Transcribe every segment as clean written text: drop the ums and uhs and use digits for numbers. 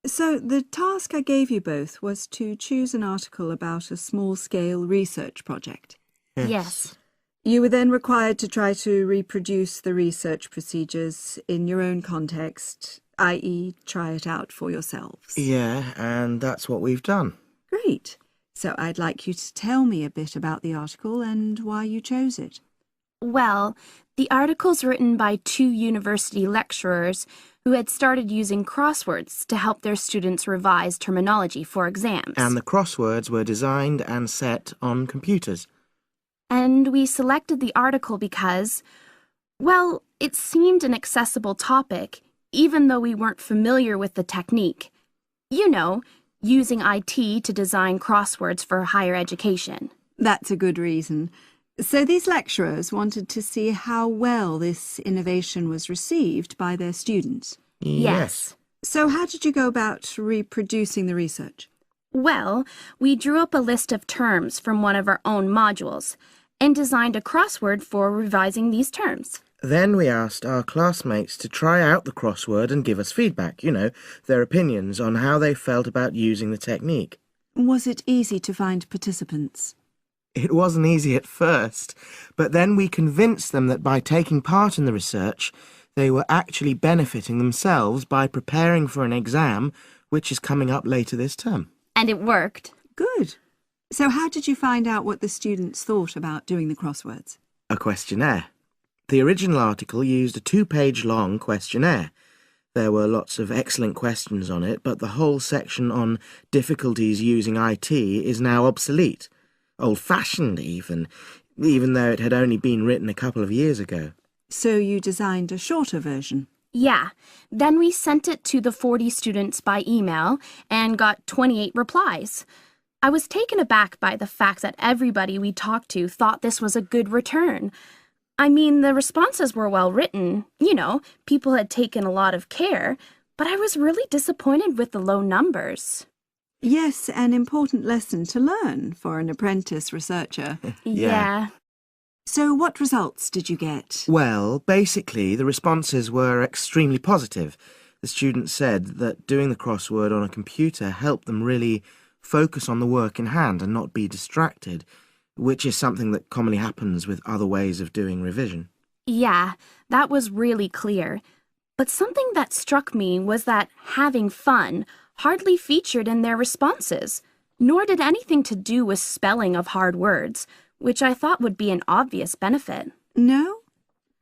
So the task I gave you both was to choose an article about a small-scale research project. Yes. You were then required to try to reproduce the research procedures in your own context, i.e. try it out for yourselves. Yeah, and that's what we've done. Great. So I'd like you to tell me a bit about the article and why you chose it. Well, the article's written by 2 university lecturers who had started using crosswords to help their students revise terminology for exams. And the crosswords were designed and set on computers. And we selected the article because, well, it seemed an accessible topic, even though we weren't familiar with the technique. You know, using IT to design crosswords for higher education. That's a good reason. So these lecturers wanted to see how well this innovation was received by their students. Yes. So how did you go about reproducing the research? Well, we drew up a list of terms from one of our own modules and designed a crossword for revising these terms. Then we asked our classmates to try out the crossword and give us feedback, their opinions on how they felt about using the technique. Was it easy to find participants? It wasn't easy at first, but then we convinced them that by taking part in the research, they were actually benefiting themselves by preparing for an exam, which is coming up later this term. And it worked. Good. So how did you find out what the students thought about doing the crosswords? A questionnaire. The original article used a 2-page long questionnaire. There were lots of excellent questions on it, but the whole section on difficulties using IT is now obsolete. Old-fashioned even though it had only been written a couple of years ago. So you designed a shorter version? Yeah. Then we sent it to the 40 students by email and got 28 replies. I was taken aback by the fact that everybody we talked to thought this was a good return. I mean, the responses were well written. People had taken a lot of care, but I was really disappointed with the low numbers. Yes, an important lesson to learn for an apprentice researcher. Yeah. So what results did you get? Well, basically, the responses were extremely positive. The students said that doing the crossword on a computer helped them really focus on the work in hand and not be distracted, which is something that commonly happens with other ways of doing revision. Yeah, that was really clear. But something that struck me was that having fun hardly featured in their responses, nor did anything to do with spelling of hard words, which I thought would be an obvious benefit. No?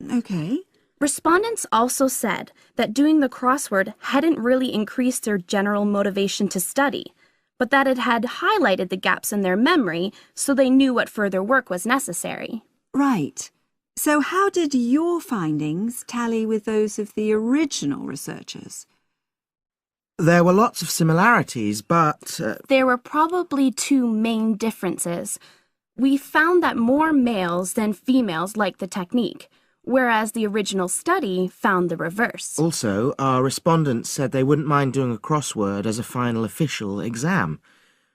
Okay. Respondents also said that doing the crossword hadn't really increased their general motivation to study, but that it had highlighted the gaps in their memory so they knew what further work was necessary. Right. So how did your findings tally with those of the original researchers? There were lots of similarities, but... There were probably 2 main differences. We found that more males than females liked the technique, whereas the original study found the reverse. Also, our respondents said they wouldn't mind doing a crossword as a final official exam,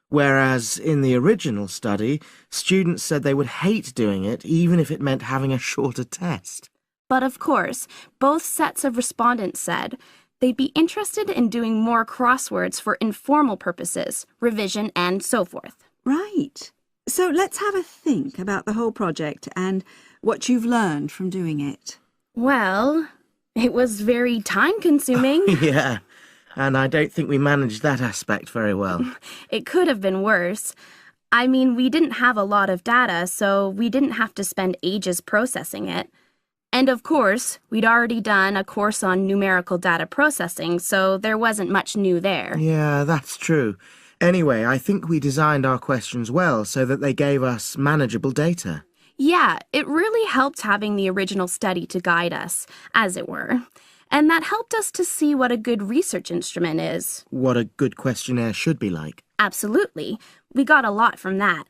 whereas in the original study, students said they would hate doing it even if it meant having a shorter test. But of course, both sets of respondents said they'd be interested in doing more crosswords for informal purposes, revision, and so forth. Right. So let's have a think about the whole project and what you've learned from doing it. Well, it was very time-consuming. Yeah, and I don't think we managed that aspect very well. It could have been worse. I mean, we didn't have a lot of data, so we didn't have to spend ages processing it. And of course, we'd already done a course on numerical data processing, so there wasn't much new there. Yeah, that's true. Anyway, I think we designed our questions well so that they gave us manageable data. Yeah, it really helped having the original study to guide us, as it were. And that helped us to see what a good research instrument is. What a good questionnaire should be like. Absolutely. We got a lot from that.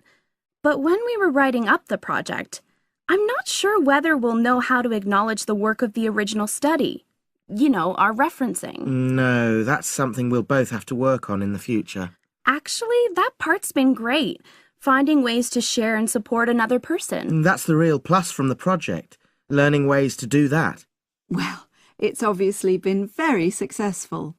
But when we were writing up the project, I'm not sure whether we'll know how to acknowledge the work of the original study. Our referencing. No, that's something we'll both have to work on in the future. Actually, that part's been great. Finding ways to share and support another person. That's the real plus from the project, learning ways to do that. Well, it's obviously been very successful.